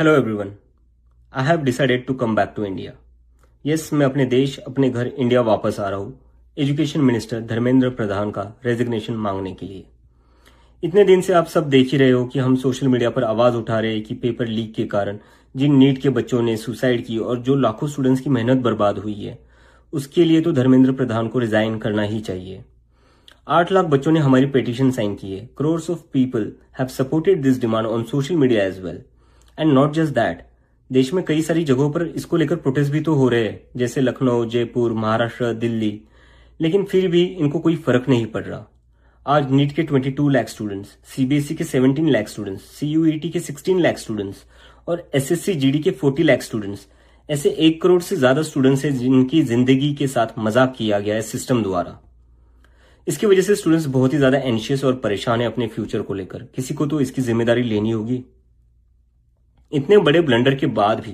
Hello everyone, I have decided to come back to India. Yes, मैं अपने देश, अपने घर इंडिया वापस आ रहा हूँ एजुकेशन मिनिस्टर धर्मेंद्र प्रधान का रेजिग्नेशन मांगने के लिए। इतने दिन से आप सब देख ही रहे हो कि हम सोशल मीडिया पर आवाज उठा रहे हैं कि पेपर लीक के कारण जिन नीट के बच्चों ने सुसाइड की और जो लाखों स्टूडेंट्स की मेहनत बर्बाद हुई है, उसके लिए तो धर्मेंद्र प्रधान को रिजाइन करना ही चाहिए। 8 लाख बच्चों ने हमारी पिटीशन साइन की है। Crores of people have supported this demand on social media as well. And not just that, देश में कई सारी जगहों पर इसको लेकर प्रोटेस्ट भी तो हो रहे हैं, जैसे लखनऊ, जयपुर, महाराष्ट्र, दिल्ली। लेकिन फिर भी इनको कोई फर्क नहीं पड़ रहा। आज नीट के 22 लाख स्टूडेंट्स, सीबीएसई के 17 लाख स्टूडेंट्स, सीयूईटी के 16 लाख स्टूडेंट्स और एसएससी जीडी के 40 लाख स्टूडेंट्स, ऐसे 1 करोड़ से ज्यादा स्टूडेंट्स हैं जिनकी जिंदगी के साथ मजाक किया गया है सिस्टम द्वारा। इसकी वजह से स्टूडेंट्स बहुत ही ज्यादा एंशियस और परेशान है अपने फ्यूचर को लेकर। किसी को तो इसकी जिम्मेदारी लेनी होगी। इतने बड़े ब्लंडर के बाद भी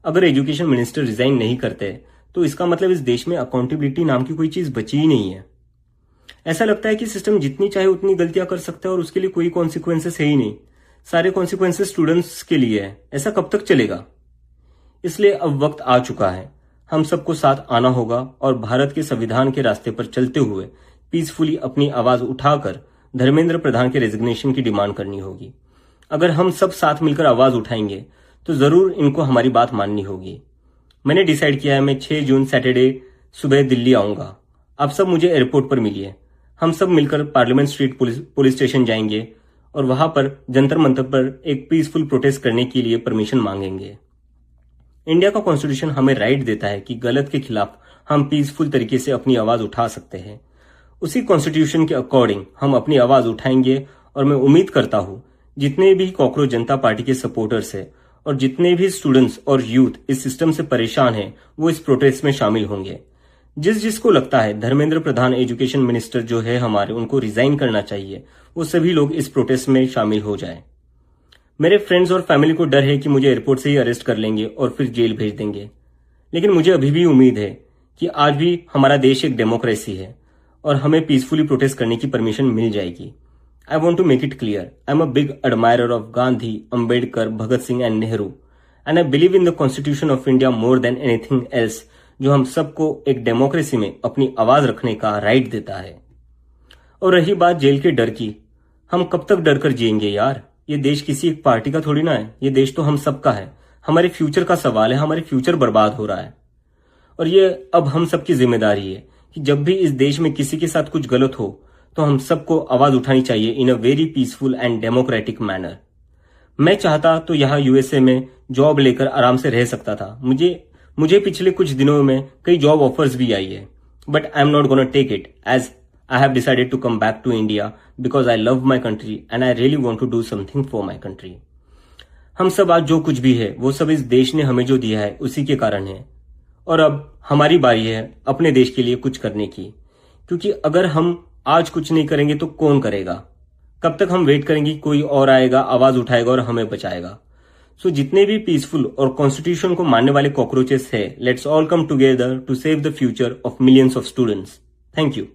अगर एजुकेशन मिनिस्टर रिजाइन नहीं करते तो इसका मतलब इस देश में अकाउंटेबिलिटी नाम की कोई चीज बची ही नहीं है। ऐसा लगता है कि सिस्टम जितनी चाहे उतनी गलतियां कर सकता है और उसके लिए कोई कॉन्सिक्वेंसेस है ही नहीं। सारे कॉन्सिक्वेंसेस स्टूडेंट्स के लिए है। ऐसा कब तक चलेगा? इसलिए अब वक्त आ चुका है, हम सबको साथ आना होगा और भारत के संविधान के रास्ते पर चलते हुए पीसफुली अपनी आवाज उठाकर धर्मेंद्र प्रधान के रेजिग्नेशन की डिमांड करनी होगी। अगर हम सब साथ मिलकर आवाज उठाएंगे तो जरूर इनको हमारी बात माननी होगी। मैंने डिसाइड किया है, मैं 6 जून सैटरडे सुबह दिल्ली आऊंगा। आप सब मुझे एयरपोर्ट पर मिलिए। हम सब मिलकर पार्लियामेंट स्ट्रीट पुलिस स्टेशन जाएंगे और वहां पर जंतर मंतर पर एक पीसफुल प्रोटेस्ट करने के लिए परमिशन मांगेंगे। इंडिया का कॉन्स्टिट्यूशन हमें राइट देता है कि गलत के खिलाफ हम पीसफुल तरीके से अपनी आवाज उठा सकते हैं। उसी कॉन्स्टिट्यूशन के अकॉर्डिंग हम अपनी आवाज उठाएंगे और मैं उम्मीद करता हूं जितने भी कॉकरोच जनता पार्टी के सपोर्टर्स हैं और जितने भी स्टूडेंट्स और यूथ इस सिस्टम से परेशान हैं, वो इस प्रोटेस्ट में शामिल होंगे। जिसको लगता है धर्मेंद्र प्रधान एजुकेशन मिनिस्टर जो है हमारे, उनको रिजाइन करना चाहिए, वो सभी लोग इस प्रोटेस्ट में शामिल हो जाएं। मेरे फ्रेंड्स और फैमिली को डर है कि मुझे एयरपोर्ट से ही अरेस्ट कर लेंगे और फिर जेल भेज देंगे। लेकिन मुझे अभी भी उम्मीद है कि आज भी हमारा देश एक डेमोक्रेसी है और हमें पीसफुली प्रोटेस्ट करने की परमिशन मिल जाएगी। I want to make it clear, I'm a big admirer of Gandhi, Ambedkar, Bhagat Singh and Nehru, and I believe in the Constitution of India more than anything else, जो हम सबको एक democracy में अपनी आवाज रखने का राइट देता है। और रही बात जेल के डर की, हम कब तक डर कर जिएंगे यार? ये देश किसी एक पार्टी का थोड़ी ना है, ये देश तो हम सबका है। हमारे फ्यूचर का सवाल है, हमारे फ्यूचर बर्बाद हो रहा है और ये अब हम सबकी जिम्मेदारी है कि जब भी इस देश में किसी के साथ कुछ गलत हो तो हम सबको आवाज उठानी चाहिए in a very peaceful and democratic manner. मैं चाहता तो यहाँ यूएसए में जॉब लेकर आराम से रह सकता था। मुझे पिछले कुछ दिनों में कई जॉब ऑफर्स भी आई है, but I am not gonna take it as I have decided to come back to India because I love my country and I really want to do something for my country. हम सब आज जो कुछ भी है वो सब इस देश ने हमें जो दिया है उसी के कारण है और अब हमारी बारी है अपने देश के लिए कुछ करने की, क्योंकि अगर हम आज कुछ नहीं करेंगे तो कौन करेगा? कब तक हम वेट करेंगे कोई और आएगा, आवाज उठाएगा और हमें बचाएगा? सो जितने भी पीसफुल और कॉन्स्टिट्यूशन को मानने वाले कॉकरोचेस है, let's all come together to save the future of millions of students. Thank you.